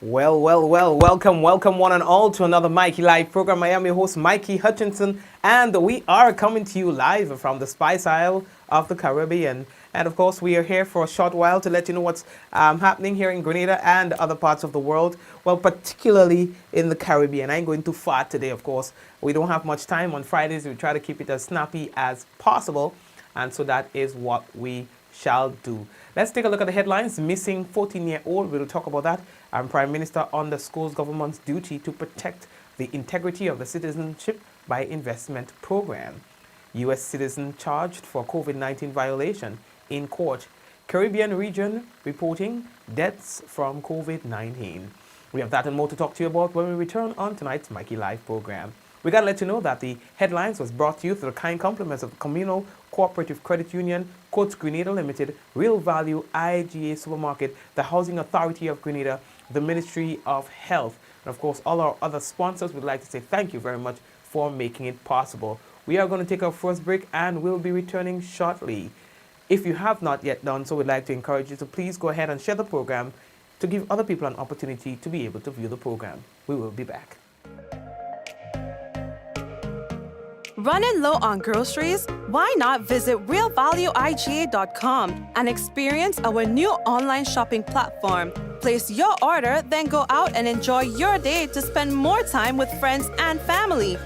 Welcome one and all to another Mikey Live program. I am your host, Mikey Hutchinson, and we are coming to you live from the Spice Isle of the Caribbean. And of course, we are here for a short while to let you know what's happening here in Grenada and other parts of the world. Well, particularly in the Caribbean. I ain't going too far today, of course. We don't have much time on Fridays. We try to keep it as snappy as possible. And so that is what we shall do. Let's take a look at the headlines. Missing 14-year-old. We'll talk about that. Prime Minister underscores government's duty to protect the integrity of the Citizenship by Investment program. U.S. citizen charged for COVID-19 violation in court. Caribbean region reporting deaths from COVID-19. We have that and more to talk to you about when we return on tonight's Mikey Live program. We got to let you know that the headlines was brought to you through the kind compliments of the Communal Cooperative Credit Union, Coates Grenada Limited, Real Value IGA Supermarket, the Housing Authority of Grenada, the Ministry of Health, and of course all our other sponsors. We'd like to say thank you very much for making it possible. We are going to take our first break and we'll be returning shortly. If you have not yet done so, we'd like to encourage you to please go ahead and share the program to give other people an opportunity to be able to view the program. We will be back. Running low on groceries? Why not visit realvalueiga.com and experience our new online shopping platform? Place your order, then go out and enjoy your day to spend more time with friends and family.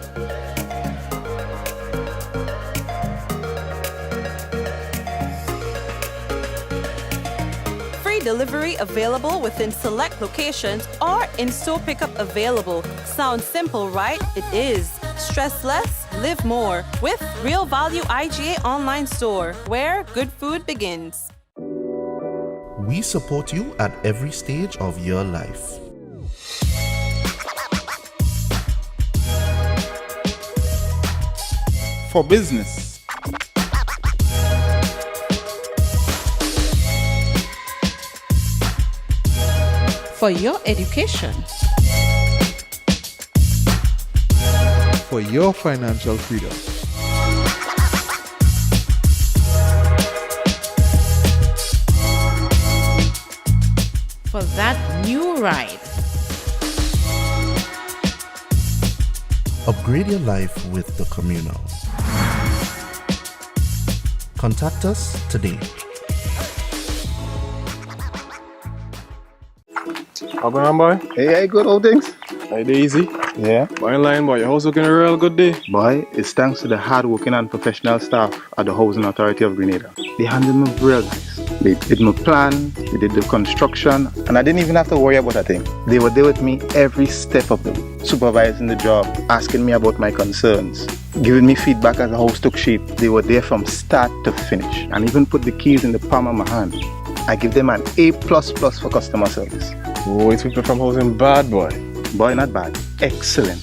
Free delivery available within select locations or in-store pickup available. Sounds simple, right? It is. Stress less, live more with Real Value IGA online store, where good food begins. We support you at every stage of your life. For business, for your education, for your financial freedom. for that new ride. Upgrade your life with the Communal. Contact us today. How going on, boy? Hey, good old things. Hey, easy. Yeah. Boy, in line, boy. Your house looking a real good day. Boy, it's thanks to the hard-working and professional staff at the Housing Authority of Grenada. They handled me real nice. They did my plan, they did the construction, and I didn't even have to worry about a thing. They were there with me every step of the way, supervising the job, asking me about my concerns, giving me feedback as the house took shape. They were there from start to finish, and even put the keys in the palm of my hand. I give them an A++ for customer service. Oh, it's people from housing bad, boy. Boy, not bad. Excellent.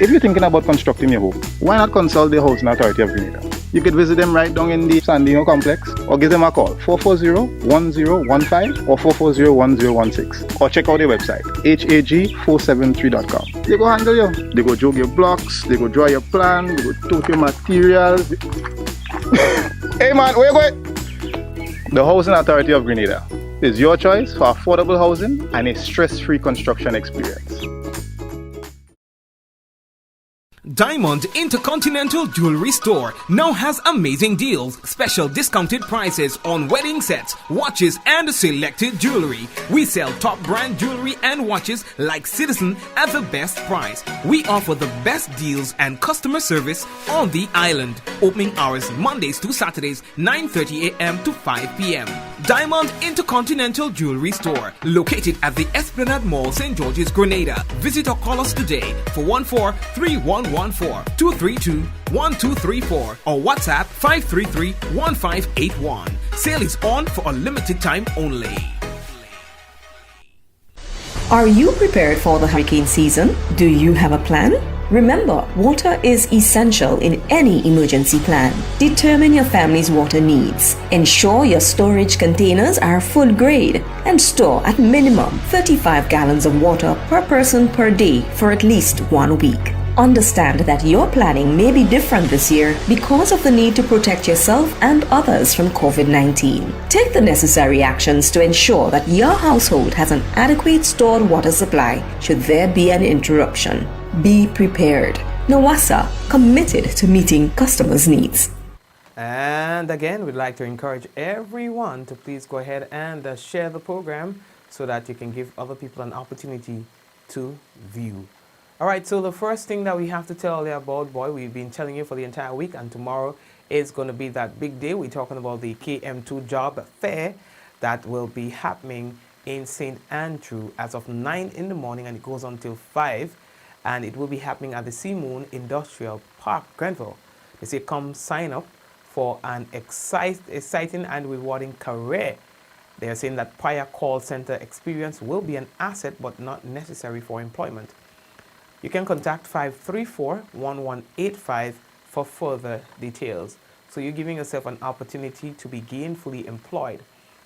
If you're thinking about constructing your home, why not consult the Housing Authority of Grenada? You could visit them right down in the Sandino complex, or give them a call 440-1015 or 440-1016, or check out their website hag473.com. They go handle you. They go jog your blocks, they go draw your plan, they go tote your materials. Hey man, where you going? The Housing Authority of Grenada is your choice for affordable housing and a stress-free construction experience. Diamond Intercontinental Jewelry Store now has amazing deals, special discounted prices on wedding sets, watches and selected jewelry. We sell top brand jewelry and watches like Citizen at the best price. We offer the best deals and customer service on the island. Opening hours Mondays to Saturdays 9:30 a.m. to 5 p.m. Diamond Intercontinental Jewelry Store, located at the Esplanade Mall, St. George's, Grenada. Visit or call us today for 143114-232-1234 or WhatsApp 533-1581. Sale is on for a limited time only. Are you prepared for the hurricane season? Do you have a plan? Remember, water is essential in any emergency plan. Determine your family's water needs. Ensure your storage containers are food grade and store at minimum 35 gallons of water per person per day for at least 1 week. Understand that your planning may be different this year because of the need to protect yourself and others from COVID-19. Take the necessary actions to ensure that your household has an adequate stored water supply should there be an interruption. Be prepared. Nawasa, committed to meeting customers' needs. And again, we'd like to encourage everyone to please go ahead and share the program so that you can give other people an opportunity to view. All right, so the first thing that we have to tell you about, boy, we've been telling you for the entire week, and tomorrow is going to be that big day. We're talking about the KM2 job fair that will be happening in St. Andrew as of 9 in the morning, and it goes on till 5, and it will be happening at the Sea Moon Industrial Park, Grenville. They say come sign up for an exciting and rewarding career. They are saying that prior call center experience will be an asset but not necessary for employment. You can contact 534-1185 for further details. So you're giving yourself an opportunity to be gainfully employed.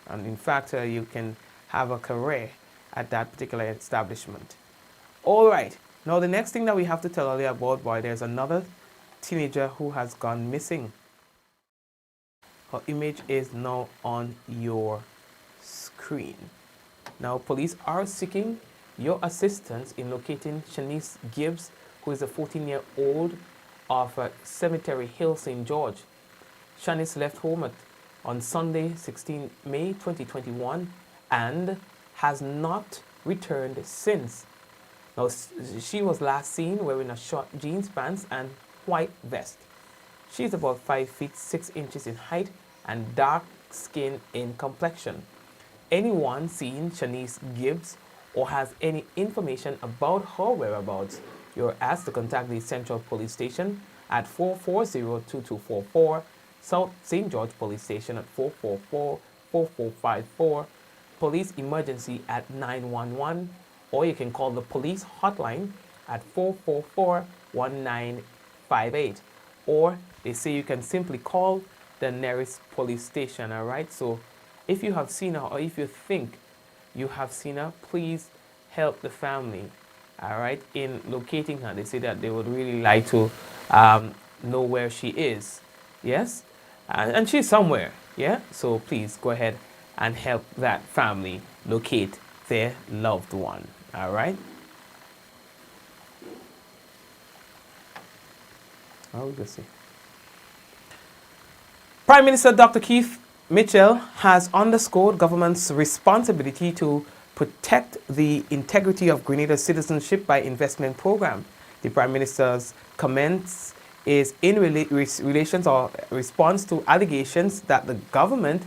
And in fact, you can have a career at that particular establishment. All right. Now, the next thing that we have to tell you about, boy, there's another teenager who has gone missing. Her image is now on your screen. Now, police are seeking your assistance in locating Shanice Gibbs, who is a 14-year-old of Cemetery Hill, St. George. Shanice left home on Sunday, 16 May 2021, and has not returned since. Now, she was last seen wearing a short jeans pants and white vest. She is about 5 feet 6 inches in height and dark skin in complexion. Anyone seeing Shanice Gibbs or has any information about her whereabouts, you're asked to contact the Central Police Station at 440-2244, South St. George Police Station at 444-4454, Police Emergency at 911, or you can call the police hotline at 444-1958. Or they say you can simply call the nearest police station, all right? So if you have seen her or if you think you have seen her, please help the family, all right, in locating her. They say that they would really like to know where she is, yes? And she's somewhere, yeah? So please go ahead and help that family locate their loved one, all right? Oh, we'll see. Prime Minister Dr. Keith Mitchell has underscored government's responsibility to protect the integrity of Grenada's citizenship by investment program. The Prime Minister's comments is in relations or response to allegations that the government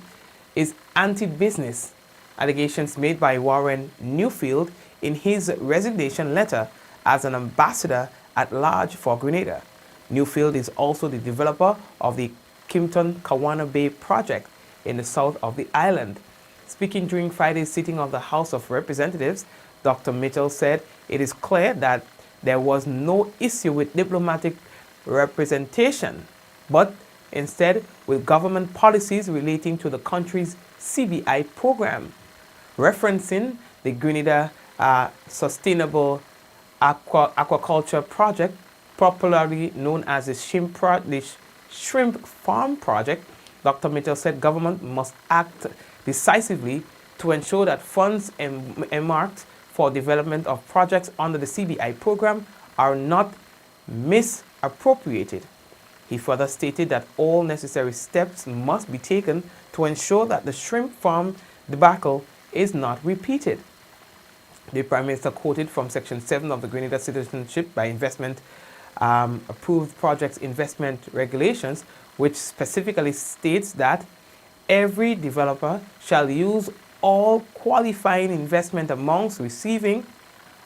is anti-business, allegations made by Warren Newfield in his resignation letter as an ambassador at large for Grenada. Newfield is also the developer of the Kimpton Kawana Bay project in the south of the island. Speaking during Friday's sitting of the House of Representatives, Dr. Mitchell said it is clear that there was no issue with diplomatic representation, but instead with government policies relating to the country's CBI program. Referencing the Grenada Sustainable Aquaculture Project, popularly known as the Shrimp Farm Project, Dr. Mitchell said government must act decisively to ensure that funds earmarked for development of projects under the CBI program are not misappropriated. He further stated that all necessary steps must be taken to ensure that the shrimp farm debacle is not repeated. The Prime Minister quoted from Section 7 of the Grenada Citizenship by Investment Approved Projects Investment Regulations, which specifically states that every developer shall use all qualifying investment amounts receiving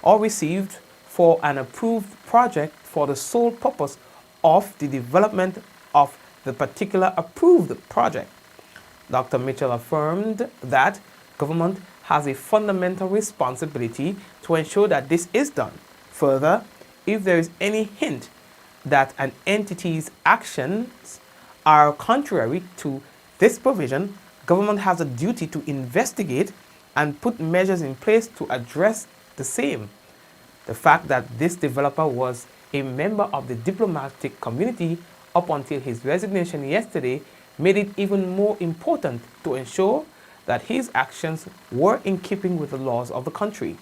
or received for an approved project for the sole purpose of the development of the particular approved project. Dr. Mitchell affirmed that government has a fundamental responsibility to ensure that this is done. Further, if there is any hint that an entity's actions are contrary to this provision, government has a duty to investigate and put measures in place to address the same. The fact that this developer was a member of the diplomatic community up until his resignation yesterday, made it even more important to ensure that his actions were in keeping with the laws of the country.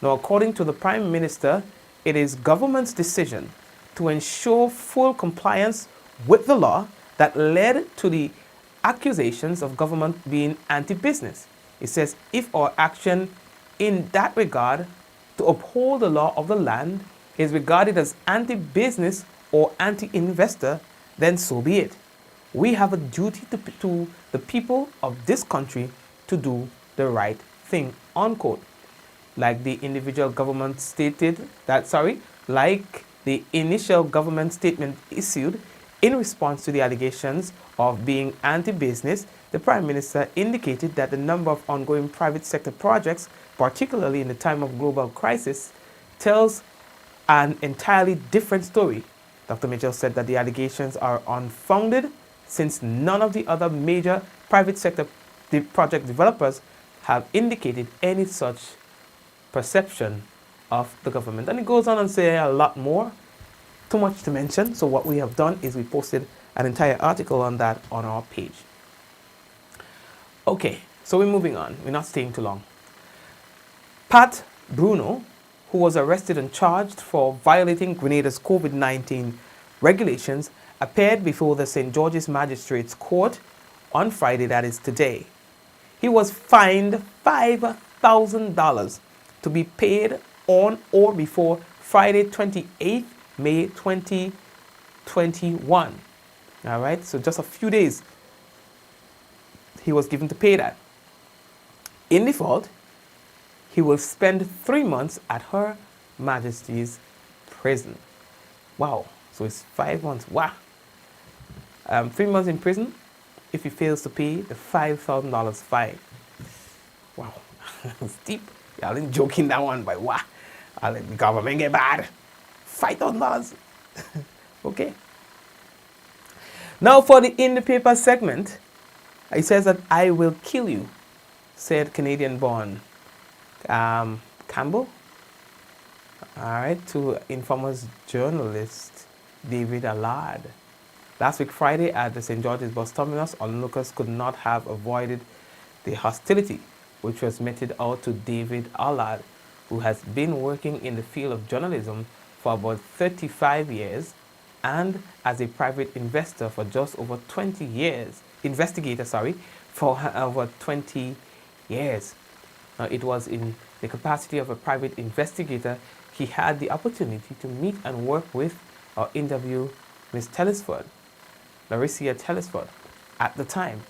Now, according to the Prime Minister, it is government's decision to ensure full compliance with the law that led to the accusations of government being anti-business. It says if our action in that regard to uphold the law of the land is regarded as anti-business or anti-investor, then so be it. We have a duty to the people of this country to do the right thing, unquote. Like the individual government stated like the initial government statement issued in response to the allegations of being anti-business, the Prime Minister indicated that the number of ongoing private sector projects, particularly in the time of global crisis, tells an entirely different story. Dr. Mitchell said that the allegations are unfounded since none of the other major private sector project developers have indicated any such perception of the government. And it goes on and say a lot more, too much to mention. So what we have done is we posted an entire article on that on our page. Okay, so we're moving on. We're not staying too long. Pat Bruno, who was arrested and charged for violating Grenada's COVID-19 regulations, appeared before the St. George's Magistrates Court on Friday, that is today. He was fined $5,000 to be paid on or before Friday, 28th May 2021. All right, so just a few days he was given to pay that. In default, he will spend 3 months at Her Majesty's prison. Wow, so it's 5 months. Wow. 3 months in prison if he fails to pay the $5,000 fine. Wow, steep. Y'all ain't joking that one, but wow. I'll let the government get bad. $5,000. Okay. Now for the In the Paper segment, it says that I will kill you, said Canadian-born Campbell. All right, to Informer's journalist David Allard. Last week Friday at the St. George's bus terminus, onlookers could not have avoided the hostility which was meted out to David Allard, who has been working in the field of journalism for about 35 years and as a private investor for just over 20 years, for over 20 years. Now, it was in the capacity of a private investigator he had the opportunity to meet and work with or interview Miss Telesford, Larissa Telesford. At the time,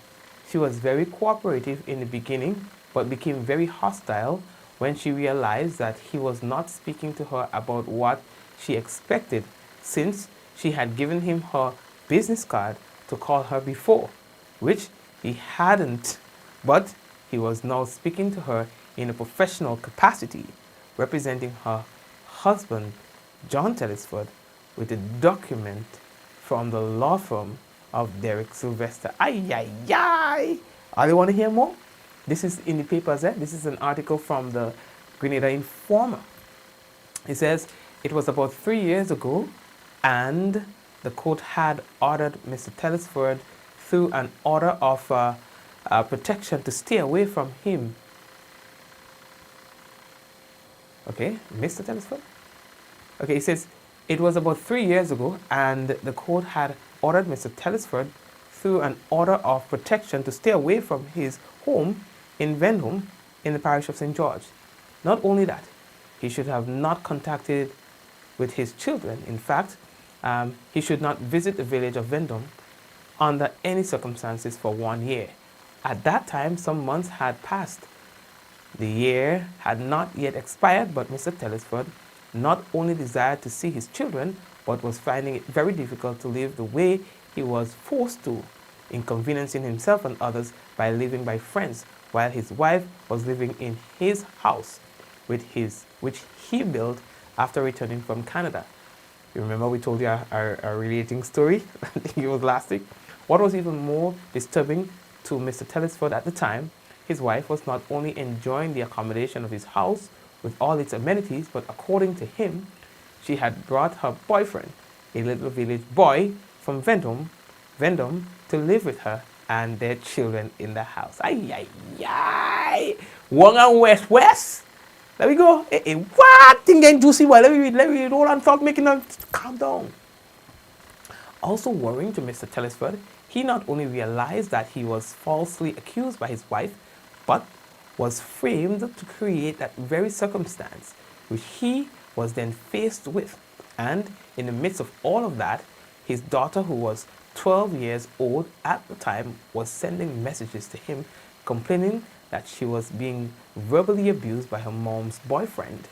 she was very cooperative in the beginning, but became very hostile when she realized that he was not speaking to her about what she expected, since she had given him her business card to call her before, which he hadn't, but he was now speaking to her in a professional capacity, representing her husband, John Telesford, with a document from the law firm of Derek Sylvester. Ay, ay, ay! Are you want to hear more? This is in the papers. This is an article from the Grenada Informer. It says it was about 3 years ago, and the court had ordered Mr. Telesford through an order of protection to stay away from him. Okay, Mr. Telesford? Okay, it says it was about 3 years ago, and the court had ordered Mr. Telesford through an order of protection to stay away from his home in Vendome in the parish of St. George. Not only that, he should have not contacted with his children. In fact, he should not visit the village of Vendome under any circumstances for 1 year. At that time, some months had passed. The year had not yet expired, but Mr. Telesford not only desired to see his children, but was finding it very difficult to live the way he was forced to, inconveniencing himself and others by living by friends, while his wife was living in his house, which he built after returning from Canada. You remember we told you our relating story? I think it was last week. What was even more disturbing to Mr. Telesford at the time, his wife was not only enjoying the accommodation of his house with all its amenities, but according to him, she had brought her boyfriend, a little village boy from Vendom, to live with her and their children in the house. Ay, ay, ay. Wong and West. There we go. What? Thing getting juicy. Well, let me read. Hold on, stop making a calm down. Also worrying to Mr. Telesford, he not only realized that he was falsely accused by his wife, but was framed to create that very circumstance which he was then faced with. And in the midst of all of that, his daughter, who was 12 years old at the time, was sending messages to him complaining that she was being verbally abused by her mom's boyfriend.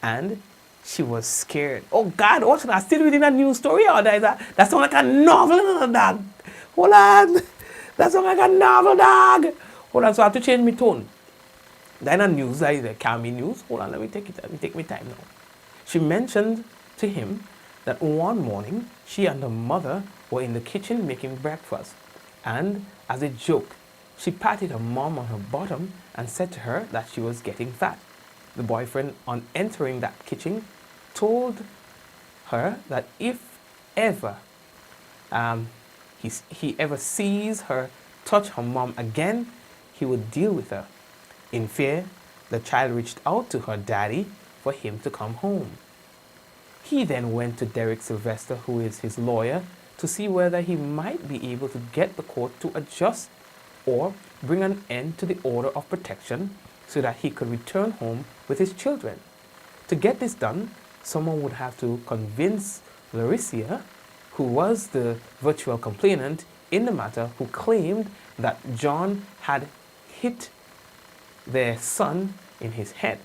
And she was scared. Oh God, what should I still reading a news story? Or that sounds like a novel, dog. Hold on. That sounds like a novel, dog. Hold on, so I have to change my tone. Then a news, that is a calming news. Hold on, let me take my time now. She mentioned to him that one morning she and her mother were in the kitchen making breakfast. And as a joke, she patted her mom on her bottom and said to her that she was getting fat. The boyfriend, on entering that kitchen, told her that if ever he ever sees her touch her mom again, he would deal with her. In fear, the child reached out to her daddy for him to come home. He then went to Derek Sylvester, who is his lawyer, to see whether he might be able to get the court to adjust or bring an end to the order of protection so that he could return home with his children. To get this done, someone would have to convince Larissa, who was the virtual complainant in the matter, who claimed that John had hit their son in his head,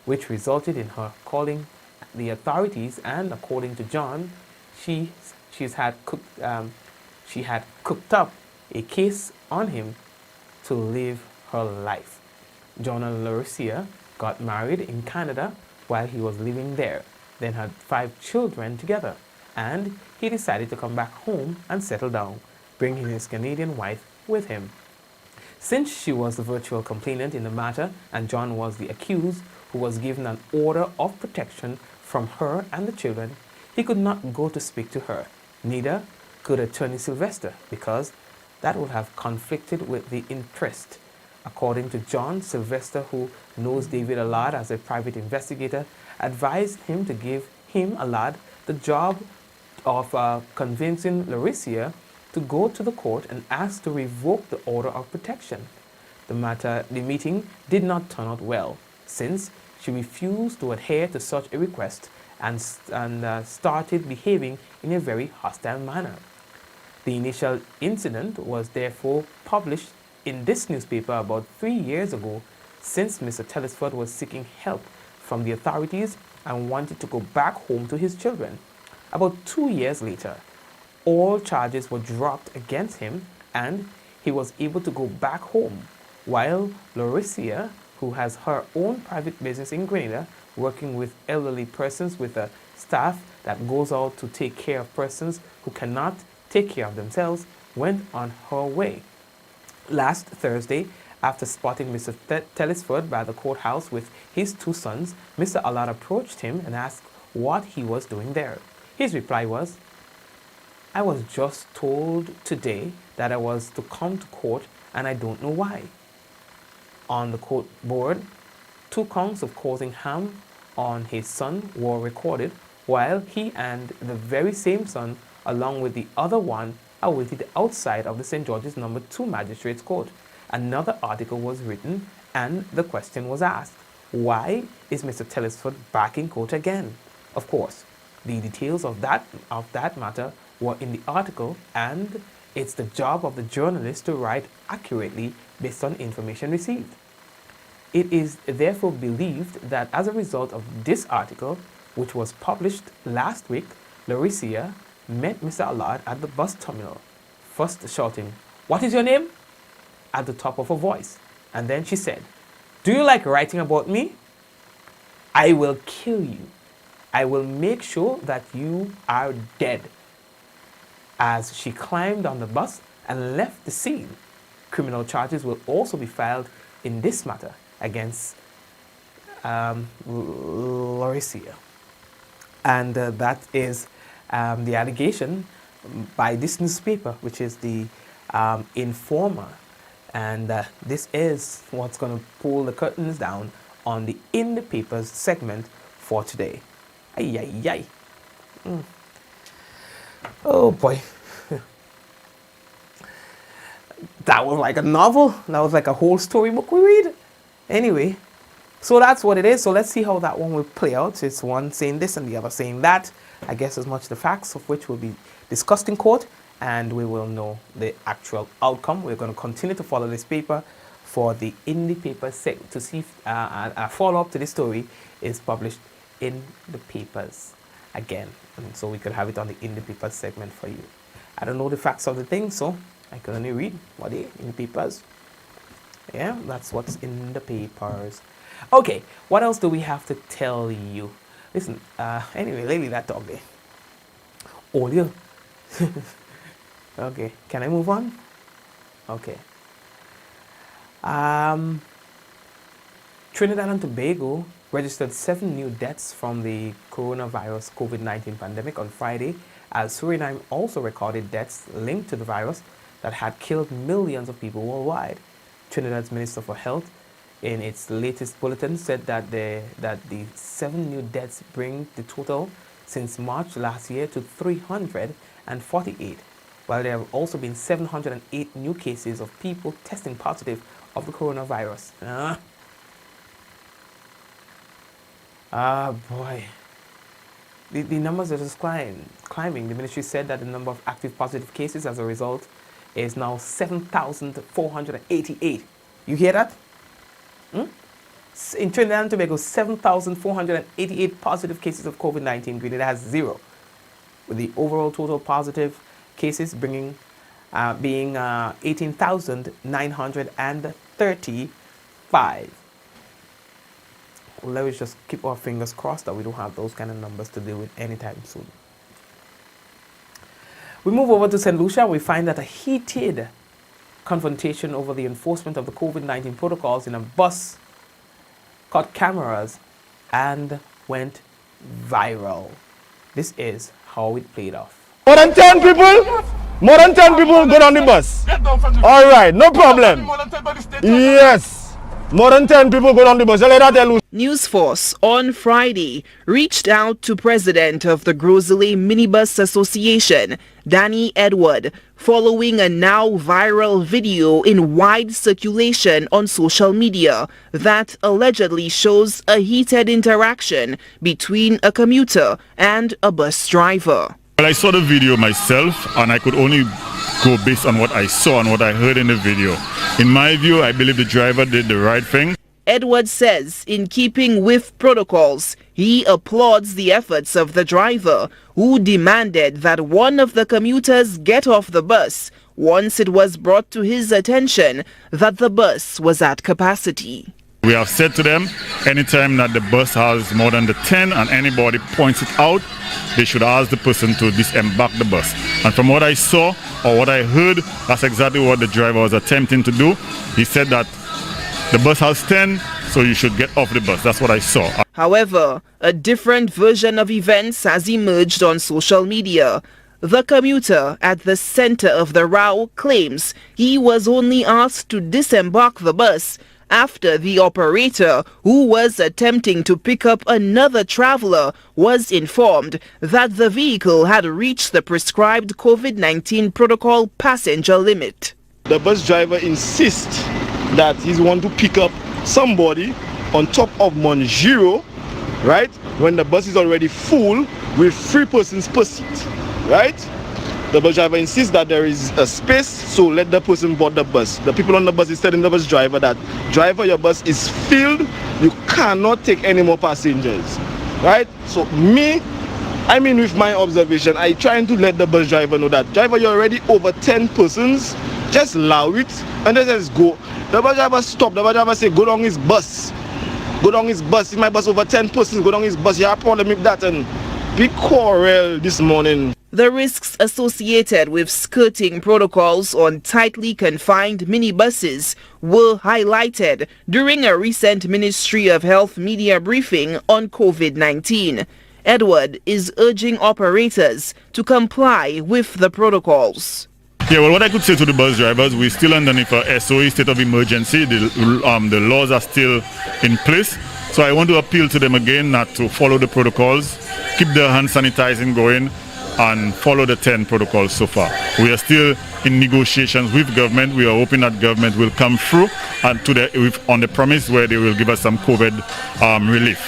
which resulted in her calling the authorities. And according to John, she had cooked up a case on him to live her life. John and Larissa got married in Canada while he was living there, then had 5 children together, and he decided to come back home and settle down, bringing his Canadian wife with him. Since she was the virtual complainant in the matter and John was the accused who was given an order of protection from her and the children, he could not go to speak to her. Neither could Attorney Sylvester, because that would have conflicted with the interest. According to John, Sylvester, who knows David Allard as a private investigator, advised him to give him, Allard, the job of convincing Larissa to go to the court and ask to revoke the order of protection. The meeting did not turn out well, since she refused to adhere to such a request and started behaving in a very hostile manner. The initial incident was therefore published in this newspaper about 3 years ago, since Mr. Telesford was seeking help from the authorities and wanted to go back home to his children. About 2 years later, all charges were dropped against him and he was able to go back home, while Larissa, who has her own private business in Grenada, working with elderly persons with a staff that goes out to take care of persons who cannot take care of themselves, went on her way. Last Thursday, after spotting Mr. Telesford by the courthouse with his 2 sons, Mr. Allard approached him and asked what he was doing there. His reply was, "I was just told today that I was to come to court and I don't know why." On the court board, 2 counts of causing harm on his son were recorded, while he and the very same son, along with the other one, awaited outside of the St. George's No. 2 Magistrates Court. Another article was written and the question was asked, why is Mr. Telesford back in court again? Of course, the details of that matter were in the article, and it's the job of the journalist to write accurately based on information received. It is therefore believed that as a result of this article, which was published last week, Larissa met Mr. Allard at the bus terminal, first shouting, "What is your name?" at the top of her voice. And then she said, "Do you like writing about me? I will kill you. I will make sure that you are dead." As she climbed on the bus and left the scene, criminal charges will also be filed in this matter against Larissa. And that is the allegation by this newspaper, which is the Informer. And this is what's going to pull the curtains down on the In the Papers segment for today. Ay, ay, ay. Oh boy. That was like a novel. That was like a whole storybook we read. Anyway, so that's what it is. So let's see how that one will play out. It's one saying this and the other saying that. I guess as much the facts of which will be discussed in court, and we will know the actual outcome. We're going to continue to follow this paper for the In the Paper to see if a follow-up to this story is published in the papers again. And so we could have it on the In the Papers segment for you. I don't know the facts of the thing, so I can only read what is in the papers. Yeah, that's what's in the papers. Okay, what else do we have to tell you? Listen, anyway, lately that dog there. Oh, yeah. Okay, can I move on? Okay. Trinidad and Tobago registered 7 new deaths from the coronavirus COVID-19 pandemic on Friday, as Suriname also recorded deaths linked to the virus that had killed millions of people worldwide. Trinidad's Minister for Health, in its latest bulletin, said that the 7 new deaths bring the total since March last year to 348, while there have also been 708 new cases of people testing positive of the coronavirus. Boy. The numbers are just climbing. The ministry said that the number of active positive cases as a result is now 7,488. You hear that? In Trinidad and Tobago, 7,488 positive cases of COVID-19. Grenada has 0, with the overall total positive cases being 18,935. Let us just keep our fingers crossed that we don't have those kind of numbers to deal with anytime soon. We move over to St. Lucia. We find that a heated confrontation over the enforcement of the COVID-19 protocols in a bus caught cameras and went viral. This is how it played off. More than 10 people go on the bus. All right, no problem. Yes. More than 10 people go on the bus. News Force on Friday reached out to President of the Grosley Minibus Association, Danny Edward, following a now viral video in wide circulation on social media that allegedly shows a heated interaction between a commuter and a bus driver. Well, I saw the video myself, and I could only go based on what I saw and what I heard in the video. In my view, I believe the driver did the right thing. Edward says, in keeping with protocols, he applauds the efforts of the driver, who demanded that one of the commuters get off the bus once it was brought to his attention that the bus was at capacity. We have said to them, anytime that the bus has more than the 10 and anybody points it out, they should ask the person to disembark the bus. And from what I saw or what I heard, that's exactly what the driver was attempting to do. He said that the bus has 10, so you should get off the bus. That's what I saw. However, a different version of events has emerged on social media. The commuter at the center of the row claims he was only asked to disembark the bus after the operator, who was attempting to pick up another traveler, was informed that the vehicle had reached the prescribed COVID-19 protocol passenger limit. The bus driver insists that he's want to pick up somebody on top of Monjiro, right? When the bus is already full with 3 persons per seat, right? The bus driver insists that there is a space, so let the person board the bus. The people on the bus is telling the bus driver that, driver, your bus is filled, you cannot take any more passengers, right? So with my observation, I trying to let the bus driver know that, driver, you're already over 10 persons, just allow it, and then just go. The bus driver stop, the bus driver say, go down his bus. Go down his bus. If my bus over 10 persons, go down his bus. You have a problem with that, and big quarrel this morning. The risks associated with skirting protocols on tightly confined minibuses were highlighted during a recent Ministry of Health media briefing on COVID-19. Edward is urging operators to comply with the protocols. Yeah, well, what I could say to the bus drivers, we're still underneath a SOE, state of emergency. The laws are still in place. So I want to appeal to them again not to follow the protocols, keep the hand sanitizing going, and follow the 10 protocols so far. We are still in negotiations with government. We are hoping that government will come through and on the promise where they will give us some COVID relief.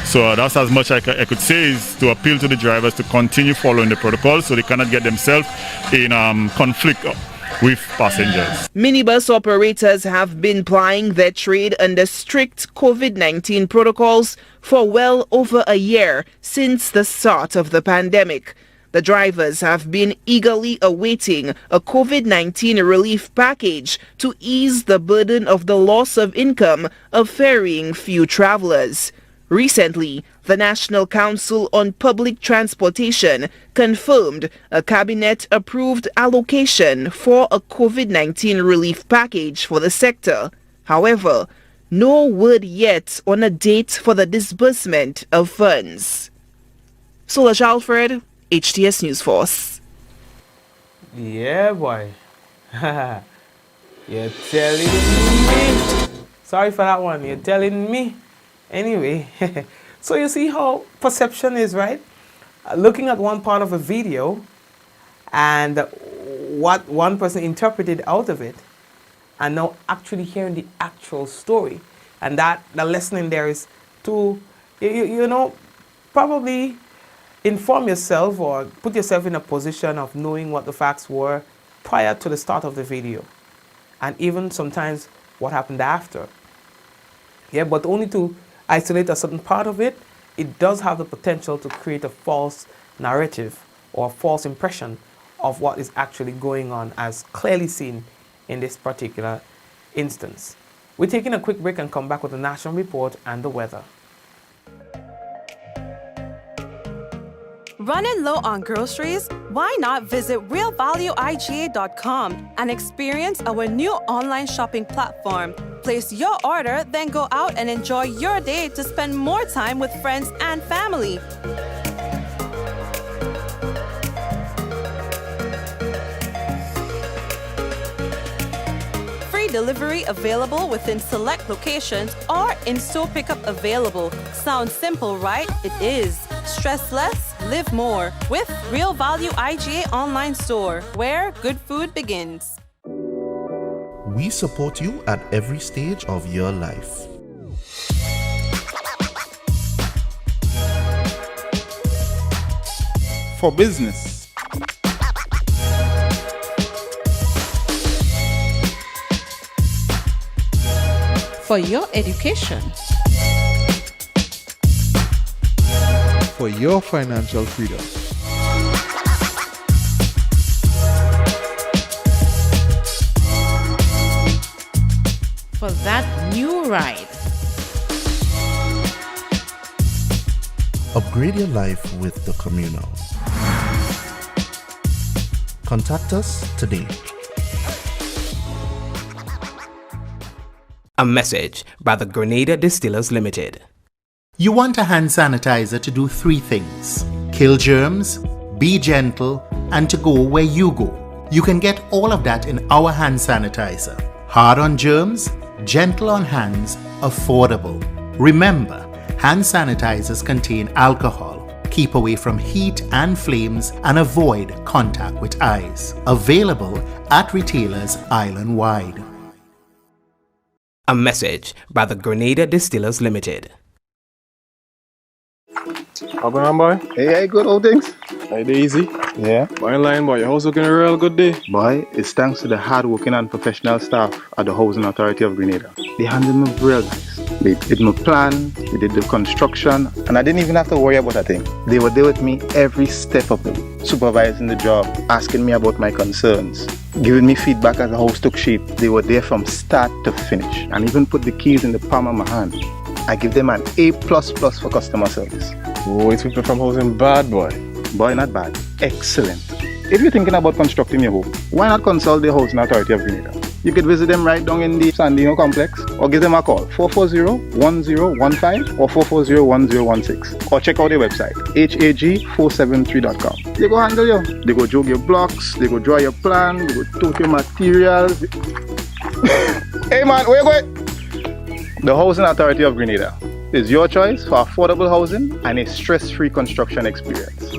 So that's as much I could say, is to appeal to the drivers to continue following the protocols so they cannot get themselves in conflict with passengers. Minibus operators have been plying their trade under strict COVID-19 protocols for well over a year since the start of the pandemic. The drivers have been eagerly awaiting a COVID-19 relief package to ease the burden of the loss of income of ferrying few travelers. Recently, the National Council on Public Transportation confirmed a cabinet-approved allocation for a COVID-19 relief package for the sector. However, no word yet on a date for the disbursement of funds. Solange Alfred, HTS News Force. Yeah, boy. You're telling me. Sorry for that one. You're telling me. Anyway, so you see how perception is, right? Looking at one part of a video and what one person interpreted out of it, and now actually hearing the actual story. And that the lesson in there is to, you know, probably inform yourself or put yourself in a position of knowing what the facts were prior to the start of the video. And even sometimes what happened after. Yeah, but only to isolate a certain part of it, it does have the potential to create a false narrative or false impression of what is actually going on, as clearly seen in this particular instance. We're taking a quick break and come back with the national report and the weather. Running low on groceries? Why not visit realvalueiga.com and experience our new online shopping platform? Place your order, then go out and enjoy your day to spend more time with friends and family. Free delivery available within select locations or in-store pickup available. Sounds simple, right? It is. Stress less, live more with Real Value IGA online store, where good food begins. We support you at every stage of your life. For business. For your education. For your financial freedom. For that new ride. Upgrade your life with the Communal. Contact us today. A message by the Grenada Distillers Limited. You want a hand sanitizer to do 3 things: kill germs, be gentle, and to go where you go. You can get all of that in our hand sanitizer. Hard on germs, gentle on hands, affordable. Remember, hand sanitizers contain alcohol. Keep away from heat and flames and avoid contact with eyes. Available at retailers island-wide. A message by the Grenada Distillers Limited. How going on, boy? Hey, good old things. Hey, easy. Yeah. Boy, in line, boy. Your house looking a real good day. Boy, it's thanks to the hard-working and professional staff at the Housing Authority of Grenada. They handled me real nice. They did my plan, they did the construction, and I didn't even have to worry about a thing. They were there with me every step of the way, supervising the job, asking me about my concerns, giving me feedback as the house took shape. They were there from start to finish, and even put the keys in the palm of my hand. I give them an A++ for customer service. Oh, it's people from housing bad, boy. Boy, not bad. Excellent. If you're thinking about constructing your home, why not consult the Housing Authority of Grenada? You could visit them right down in the Sandino complex or give them a call 440-1015 or 440-1016 or check out their website hag473.com. They go handle you. They go jog your blocks, they go draw your plan, they go tote your materials. Hey man, where you going? The Housing Authority of Grenada is your choice for affordable housing and a stress-free construction experience.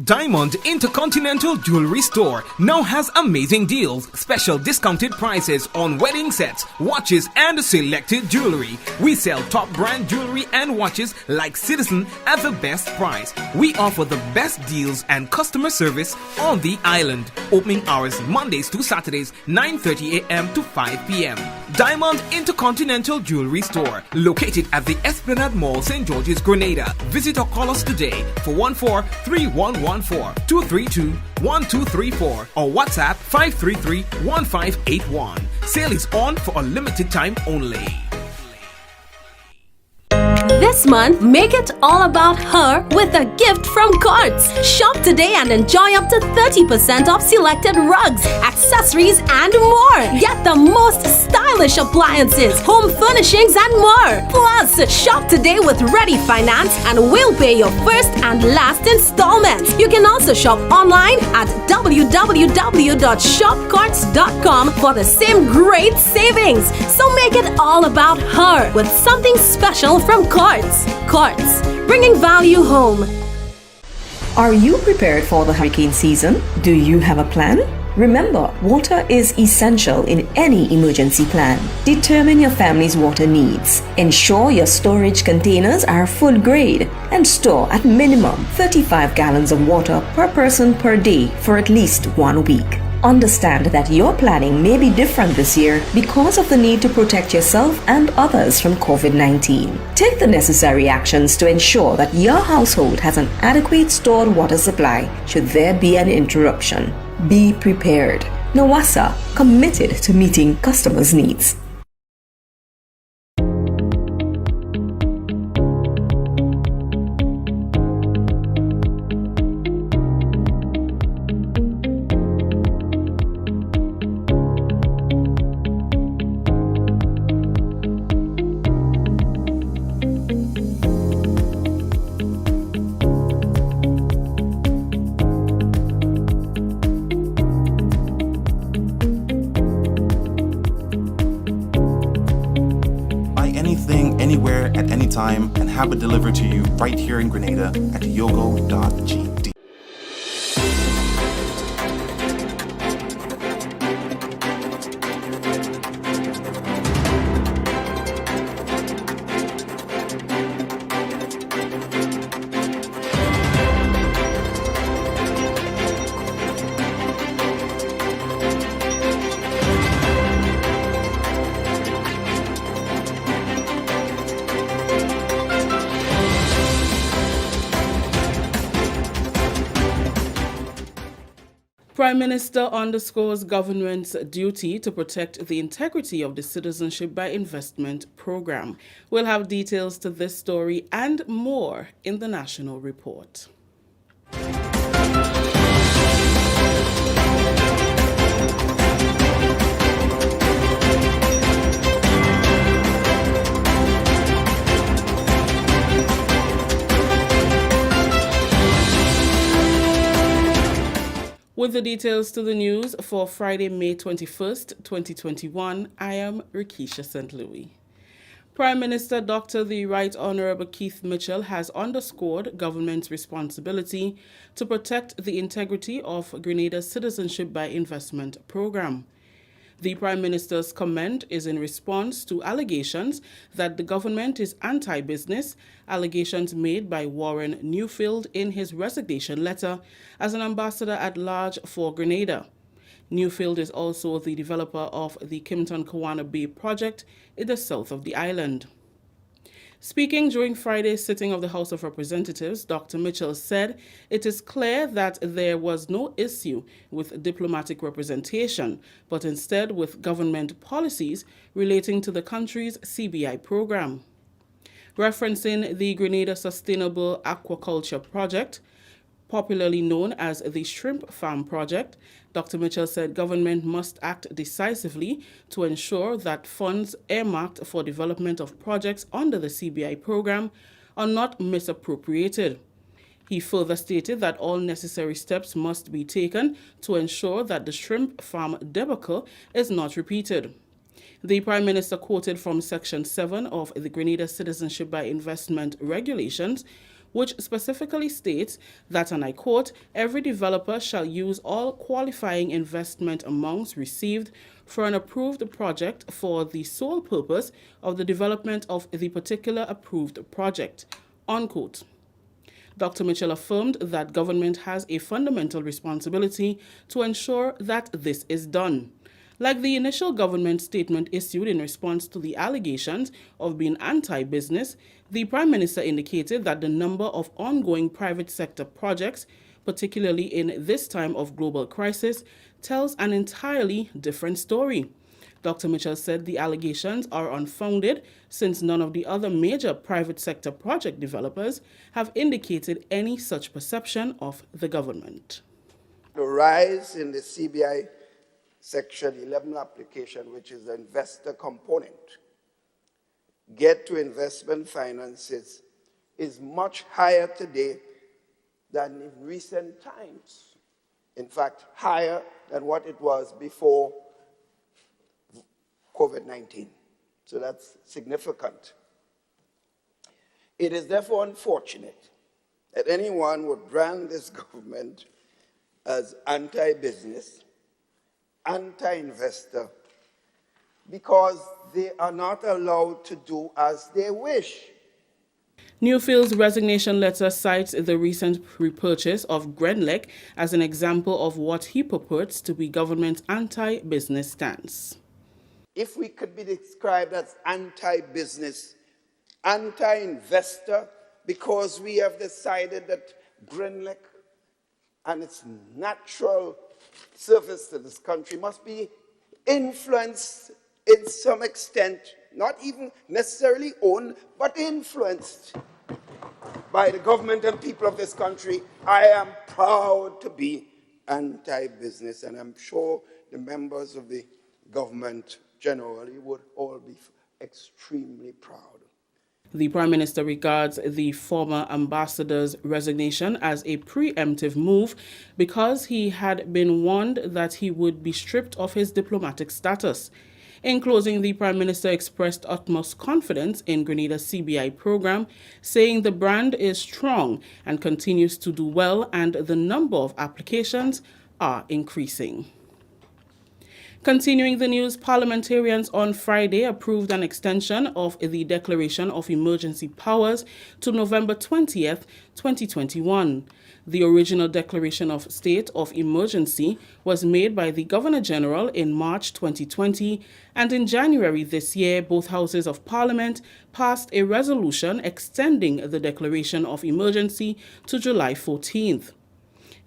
Diamond Intercontinental Jewelry Store now has amazing deals, special discounted prices on wedding sets, watches and selected jewelry. We sell top brand jewelry and watches like Citizen at the best price. We offer the best deals and customer service on the island. Opening hours Mondays to Saturdays 9:30 a.m. to 5 p.m. Diamond Intercontinental Jewelry Store, located at the Esplanade Mall, St. George's, Grenada. Visit or call us today for 14-3114-232-1234 or WhatsApp 533-1581. Sale is on for a limited time only. This month, make it all about her with a gift from Courts. Shop today and enjoy up to 30% off selected rugs, accessories, and more. Get the most stylish appliances, home furnishings, and more. Plus, shop today with Ready Finance and we'll pay your first and last installment. You can also shop online at www.shopcourts.com for the same great savings. So make it all about her with something special from Courts. Courts, bringing value home. Are you prepared for the hurricane season? Do you have a plan? Remember, water is essential in any emergency plan. Determine your family's water needs. Ensure your storage containers are food grade and store at minimum 35 gallons of water per person per day for at least 1 week. Understand that your planning may be different this year because of the need to protect yourself and others from COVID-19. Take the necessary actions to ensure that your household has an adequate stored water supply should there be an interruption. Be prepared. Nawasa, committed to meeting customers' needs. Anywhere at any time and have it delivered to you right here in Grenada at yogo.gd. Prime Minister underscores government's duty to protect the integrity of the Citizenship by Investment program. We'll have details to this story and more in the National Report. With the details to the news for Friday, May 21st, 2021, I am Rikisha St. Louis. Prime Minister Dr. the Right Honorable Keith Mitchell has underscored government's responsibility to protect the integrity of Grenada's Citizenship by Investment program. The Prime Minister's comment is in response to allegations that the government is anti-business, allegations made by Warren Newfield in his resignation letter as an ambassador at large for Grenada. Newfield is also the developer of the Kimpton-Kawana Bay project in the south of the island. Speaking during Friday's sitting of the House of Representatives, Dr. Mitchell said it is clear that there was no issue with diplomatic representation, but instead with government policies relating to the country's CBI program. Referencing the Grenada Sustainable Aquaculture Project, popularly known as the Shrimp Farm Project, Dr. Mitchell said government must act decisively to ensure that funds earmarked for development of projects under the CBI program are not misappropriated. He further stated that all necessary steps must be taken to ensure that the shrimp farm debacle is not repeated. The Prime Minister quoted from Section 7 of the Grenada Citizenship by Investment Regulations, which specifically states that, and I quote, every developer shall use all qualifying investment amounts received for an approved project for the sole purpose of the development of the particular approved project, unquote. Dr. Mitchell affirmed that government has a fundamental responsibility to ensure that this is done. Like the initial government statement issued in response to the allegations of being anti-business, the Prime Minister indicated that the number of ongoing private sector projects, particularly in this time of global crisis, tells an entirely different story. Dr. Mitchell said the allegations are unfounded since none of the other major private sector project developers have indicated any such perception of the government. The rise in the CBI Section 11 application, which is the investor component, get to investment finances, is much higher today than in recent times. In fact, higher than what it was before COVID-19. So that's significant. It is therefore unfortunate that anyone would brand this government as anti-business, anti-investor, because they are not allowed to do as they wish. Newfield's resignation letter cites the recent repurchase of Grenlec as an example of what he purports to be government's anti-business stance. If we could be described as anti-business, anti-investor, because we have decided that Grenlec and its natural service to this country must be influenced in some extent, not even necessarily owned, but influenced by the government and people of this country, I am proud to be anti-business, and I'm sure the members of the government generally would all be extremely proud. The Prime Minister regards the former ambassador's resignation as a preemptive move because he had been warned that he would be stripped of his diplomatic status. In closing, the Prime Minister expressed utmost confidence in Grenada's CBI program, saying the brand is strong and continues to do well and the number of applications are increasing. Continuing the news, parliamentarians on Friday approved an extension of the Declaration of Emergency Powers to November 20th, 2021. The original Declaration of State of Emergency was made by the Governor-General in March 2020, and in January this year, both houses of Parliament passed a resolution extending the Declaration of Emergency to July 14th.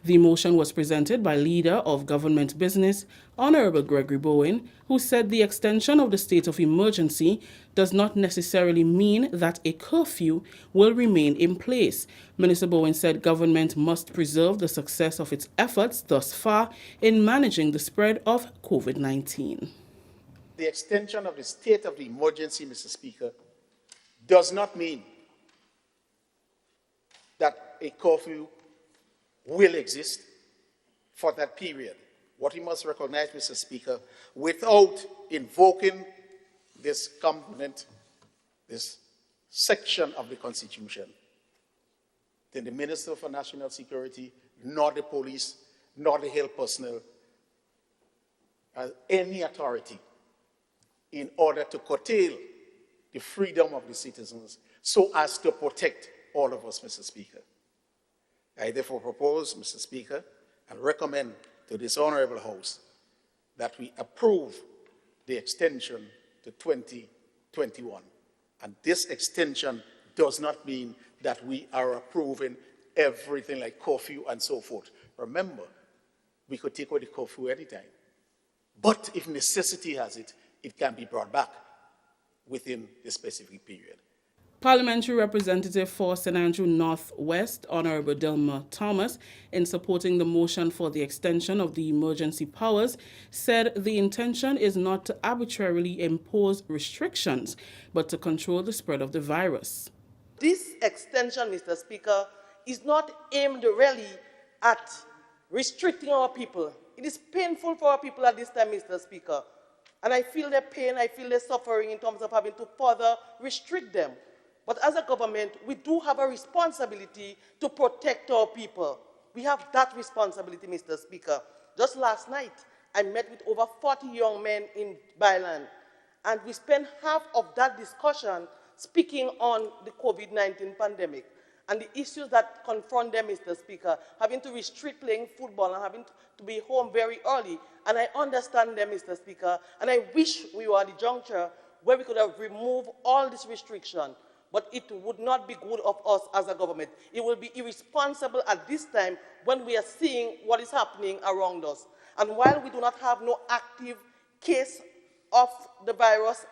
The motion was presented by Leader of Government Business, Honorable Gregory Bowen, who said the extension of the state of emergency does not necessarily mean that a curfew will remain in place. Minister Bowen said government must preserve the success of its efforts thus far in managing the spread of COVID-19. The extension of the state of the emergency, Mr. Speaker, does not mean that a curfew will exist for that period. What we must recognize, Mr. Speaker, without invoking this component, this section of the Constitution, then the Minister for National Security, nor the police, nor the health personnel has any authority in order to curtail the freedom of the citizens so as to protect all of us, Mr. Speaker. I therefore propose, Mr. Speaker, and recommend to this Honourable House that we approve the extension to 2021. And this extension does not mean that we are approving everything like curfew and so forth. Remember, we could take away the curfew anytime. But if necessity has it, it can be brought back within the specific period. Parliamentary Representative for St. Andrew North West, Honourable Dilma Thomas, in supporting the motion for the extension of the emergency powers, said the intention is not to arbitrarily impose restrictions, but to control the spread of the virus. This extension, Mr. Speaker, is not aimed really at restricting our people. It is painful for our people at this time, Mr. Speaker. And I feel their pain, I feel their suffering in terms of having to further restrict them. But as a government, we do have a responsibility to protect our people. We have that responsibility, Mr. Speaker. Just last night, I met with over 40 young men in Byland, and we spent half of that discussion speaking on the COVID-19 pandemic and the issues that confront them, Mr. Speaker, having to restrict playing football and having to be home very early. And I understand them, Mr. Speaker, and I wish we were at the juncture where we could have removed all this restriction. But it would not be good of us as a government. It will be irresponsible at this time when we are seeing what is happening around us. And while we do not have no active case of the virus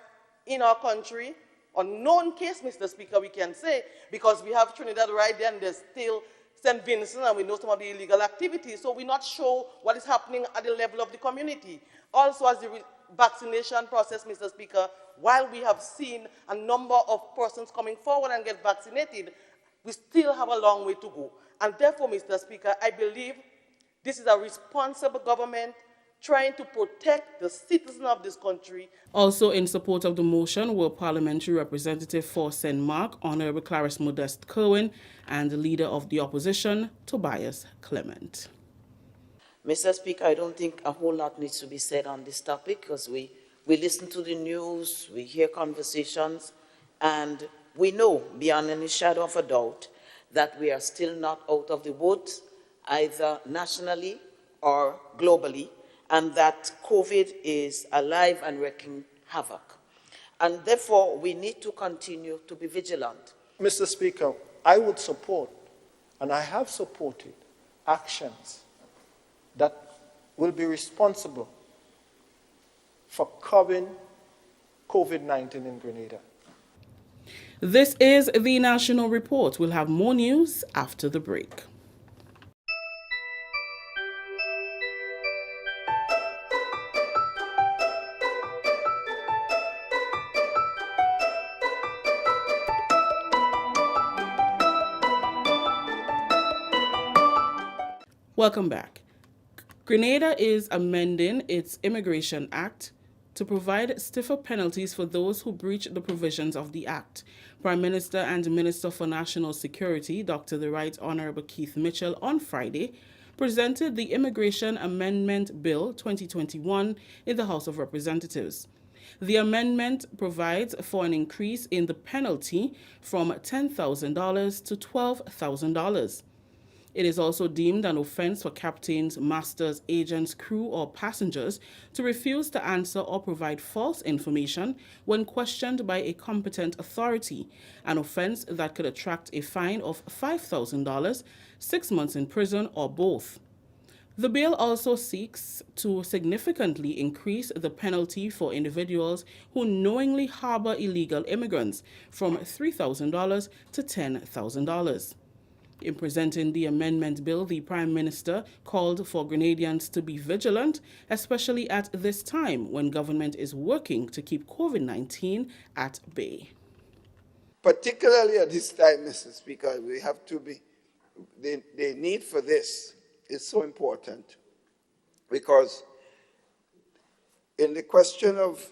in our country, or known case, Mr. Speaker, we can say, because we have Trinidad right there and there's still St. Vincent and we know some of the illegal activities, so we're not sure what is happening at the level of the community. Also, as the vaccination process, Mr. Speaker, while we have seen a number of persons coming forward and get vaccinated, we still have a long way to go. And therefore, Mr. Speaker, I believe this is a responsible government trying to protect the citizens of this country. Also in support of the motion were Parliamentary Representative for St. Mark, Honourable Clarice Modest Kerwin, and the Leader of the Opposition, Tobias Clement. Mr. Speaker, I don't think a whole lot needs to be said on this topic because we listen to the news, we hear conversations, and we know beyond any shadow of a doubt that we are still not out of the woods, either nationally or globally, and that COVID is alive and wreaking havoc. And therefore, we need to continue to be vigilant. Mr. Speaker, I would support, and I have supported, actions that will be responsible for curbing COVID-19 in Grenada. This is the National Report. We'll have more news after the break. Welcome back. Grenada is amending its Immigration Act to provide stiffer penalties for those who breach the provisions of the Act. Prime Minister and Minister for National Security, Dr. the Right Honourable Keith Mitchell, on Friday, presented the Immigration Amendment Bill 2021 in the House of Representatives. The amendment provides for an increase in the penalty from $10,000 to $12,000. It is also deemed an offense for captains, masters, agents, crew, or passengers to refuse to answer or provide false information when questioned by a competent authority, an offense that could attract a fine of $5,000, 6 months in prison, or both. The bill also seeks to significantly increase the penalty for individuals who knowingly harbor illegal immigrants from $3,000 to $10,000. In presenting the amendment bill, the Prime Minister called for Grenadians to be vigilant, especially at this time when government is working to keep COVID-19 at bay. Particularly at this time, Mr. Speaker, we have to be, the need for this is so important because in the question of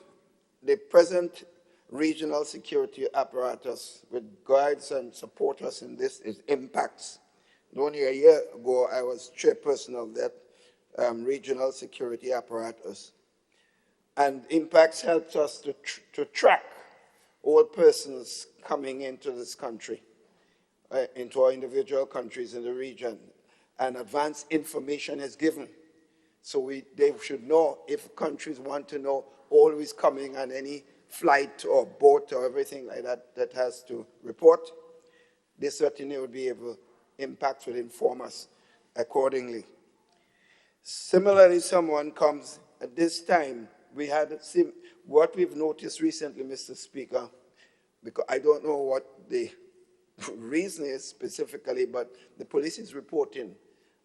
the present regional security apparatus, which guides and supports us in this, it impacts. Only a year ago, I was chairperson of that regional security apparatus. And impacts helps us to track all persons coming into this country, into our individual countries in the region, and advanced information is given. So they should know if countries want to know always coming on any flight or boat or everything like that that has to report, they certainly would be able, impacts would inform us accordingly. Similarly, someone comes at this time, we had what we've noticed recently, Mr. Speaker, because I don't know what the reason is specifically, but the police is reporting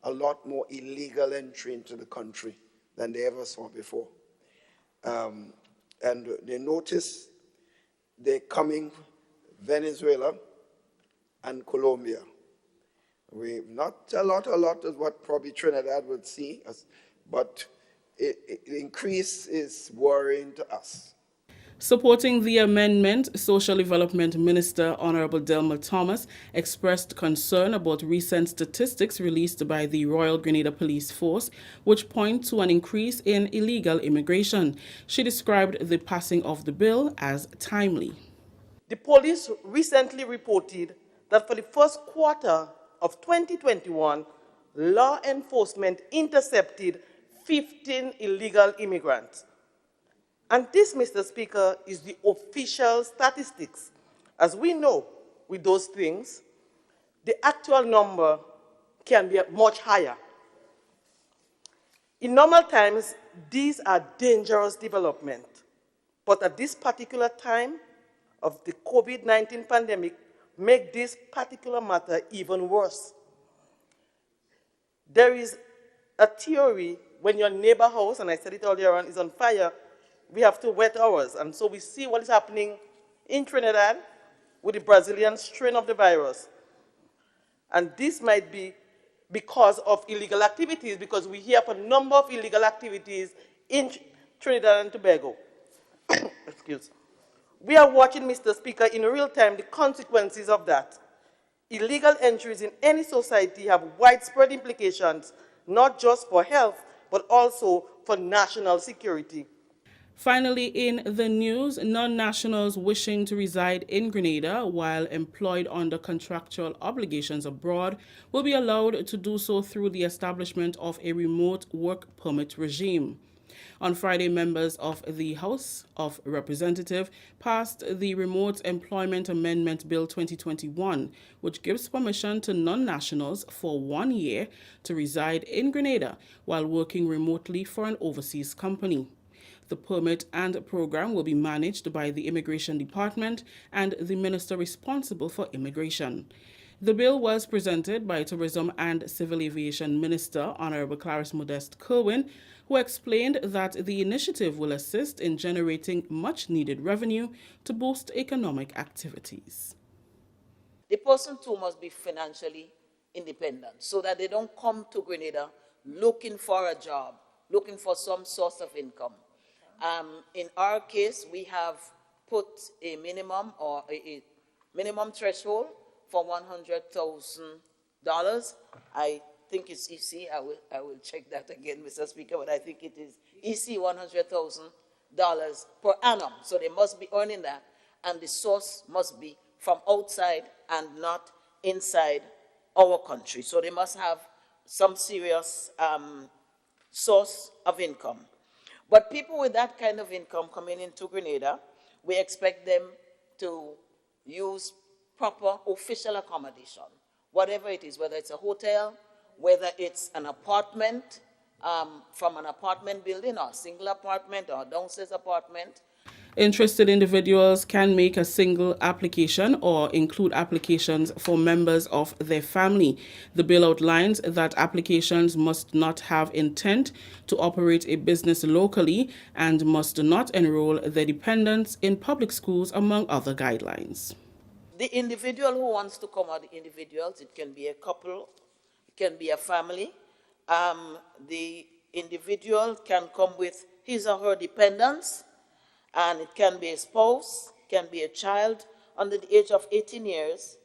a lot more illegal entry into the country than they ever saw before. And they notice they're coming Venezuela and Colombia. We not a lot as what probably Trinidad would see, but the increase is worrying to us. Supporting the amendment, Social Development Minister Honorable Delma Thomas expressed concern about recent statistics released by the Royal Grenada Police Force, which point to an increase in illegal immigration. She described the passing of the bill as timely. The police recently reported that for the first quarter of 2021, law enforcement intercepted 15 illegal immigrants. And this, Mr. Speaker, is the official statistics. As we know with those things, the actual number can be much higher. In normal times, these are dangerous developments. But at this particular time of the COVID-19 pandemic, make this particular matter even worse. There is a theory when your neighbor house, and I said it earlier on, is on fire, we have to wet ours. And so we see what is happening in Trinidad with the Brazilian strain of the virus. And this might be because of illegal activities, because we hear of a number of illegal activities in Trinidad and Tobago. Excuse. We are watching, Mr. Speaker, in real time the consequences of that. Illegal entries in any society have widespread implications, not just for health, but also for national security. Finally, in the news, non-nationals wishing to reside in Grenada while employed under contractual obligations abroad will be allowed to do so through the establishment of a remote work permit regime. On Friday, members of the House of Representatives passed the Remote Employment Amendment Bill 2021, which gives permission to non-nationals for 1 year to reside in Grenada while working remotely for an overseas company. The permit and program will be managed by the Immigration Department and the Minister responsible for immigration. The bill was presented by Tourism and Civil Aviation Minister Honorable Clarice Modeste Kerwin, who explained that the initiative will assist in generating much-needed revenue to boost economic activities. The person too must be financially independent so that they don't come to Grenada looking for a job, looking for some source of income. In our case, we have put a minimum or a minimum threshold for $100,000. I think it's EC. I will check that again, Mr. Speaker, but I think it is EC $100,000 per annum. So they must be earning that, and the source must be from outside and not inside our country. So they must have some serious source of income. But people with that kind of income coming into Grenada, we expect them to use proper official accommodation, whatever it is, whether it's a hotel, whether it's an apartment from an apartment building or a single apartment or a downstairs apartment. Interested individuals can make a single application or include applications for members of their family. The bill outlines that applications must not have intent to operate a business locally and must not enroll their dependents in public schools, among other guidelines. The individual who wants to come are the individuals. It can be a couple, it can be a family. The individual can come with his or her dependents, and it can be a spouse, can be a child under the age of 18 years,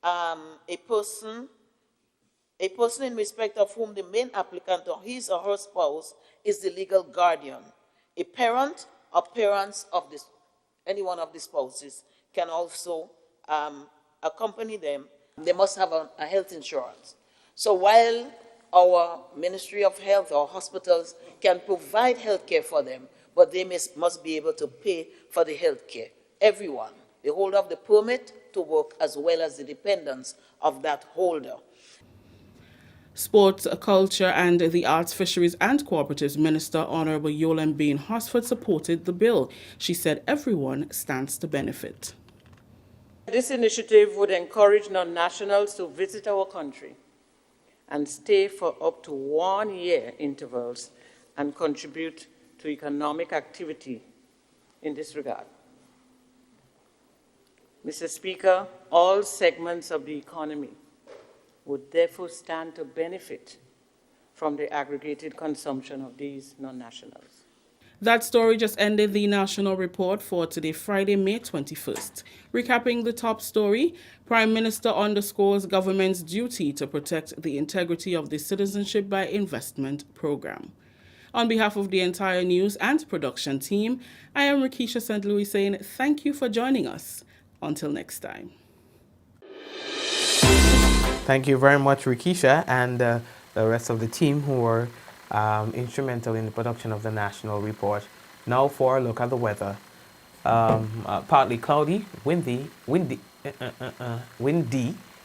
a person in respect of whom the main applicant or his or her spouse is the legal guardian. A parent or parents of any one of the spouses can also accompany them. They must have a health insurance. So while our Ministry of Health or hospitals can provide health care for them, but they must be able to pay for the health care. Everyone, the holder of the permit to work as well as the dependents of that holder. Sports, Culture and the Arts, Fisheries and Cooperatives Minister Honorable Yolande Bain Hosford supported the bill. She said everyone stands to benefit. This initiative would encourage non-nationals to visit our country and stay for up to 1 year intervals and contribute to economic activity in this regard. Mr. Speaker, all segments of the economy would therefore stand to benefit from the aggregated consumption of these non-nationals. That story just ended the national report for today, Friday, May 21st. Recapping the top story, Prime Minister underscores government's duty to protect the integrity of the Citizenship by Investment program. On behalf of the entire news and production team, I am Rakisha St. Louis saying thank you for joining us. Until next time. Thank you very much, Rikisha, and the rest of the team who were instrumental in the production of the national report. Now for a look at the weather. Partly cloudy, windy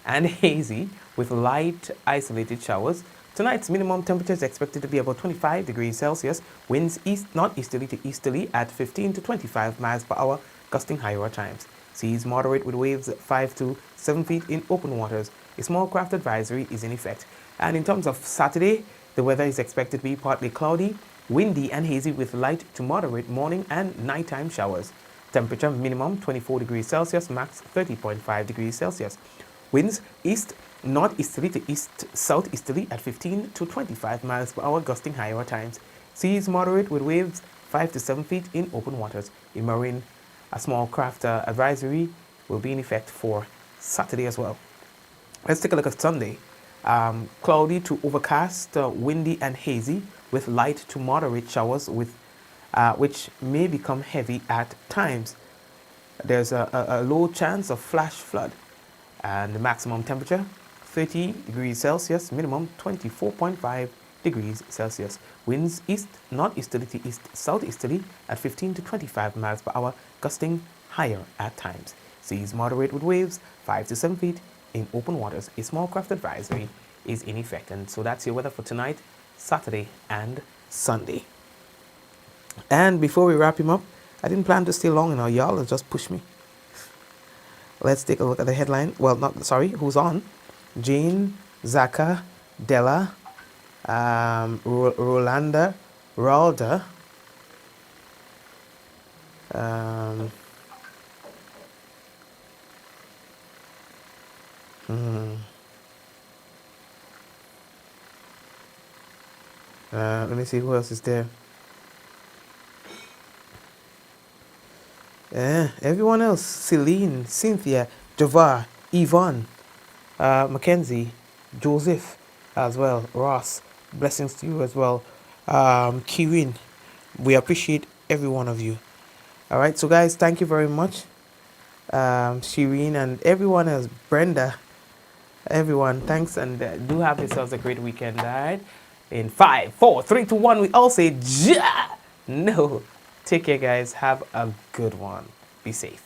and hazy with light isolated showers. Tonight's minimum temperature is expected to be about 25 degrees Celsius. Winds northeasterly to easterly at 15 to 25 miles per hour, gusting higher at times. Seas moderate with waves 5 to 7 feet in open waters. A small craft advisory is in effect. And in terms of Saturday, the weather is expected to be partly cloudy, windy and hazy with light to moderate morning and nighttime showers. Temperature minimum 24 degrees Celsius, max 30.5 degrees Celsius. Winds east northeasterly to east southeasterly at 15 to 25 miles per hour, gusting higher at times. Seas moderate with waves 5 to 7 feet in open waters. In marine, a small craft advisory will be in effect for Saturday as well. Let's take a look at Sunday. Cloudy to overcast, windy and hazy with light to moderate showers with which may become heavy at times. There's a low chance of flash flood, and the maximum temperature 30 degrees Celsius, minimum 24.5 degrees Celsius. Winds east northeasterly to east southeasterly at 15 to 25 miles per hour, gusting higher at times. Seas moderate with waves 5 to 7 feet in open waters. A small craft advisory is in effect. And so that's your weather for tonight, Saturday and Sunday. And before we wrap him up, I didn't plan to stay long enough. Y'all just push me. Let's take a look at the headline. Well, who's on? Jane, Zaka, Della, Rolanda, Ralda, let me see who else is there. Everyone else: Celine, Cynthia, Javar, Yvonne, Mackenzie, Joseph as well, Ross. Blessings to you as well. Kirin, we appreciate every one of you. All right, so guys, thank you very much. Shireen and everyone else, Brenda, everyone, thanks, and do have yourselves a great weekend. All right, in 5, 4, 3, 2, 1, we all say ja. No, take care, guys. Have a good one. Be safe.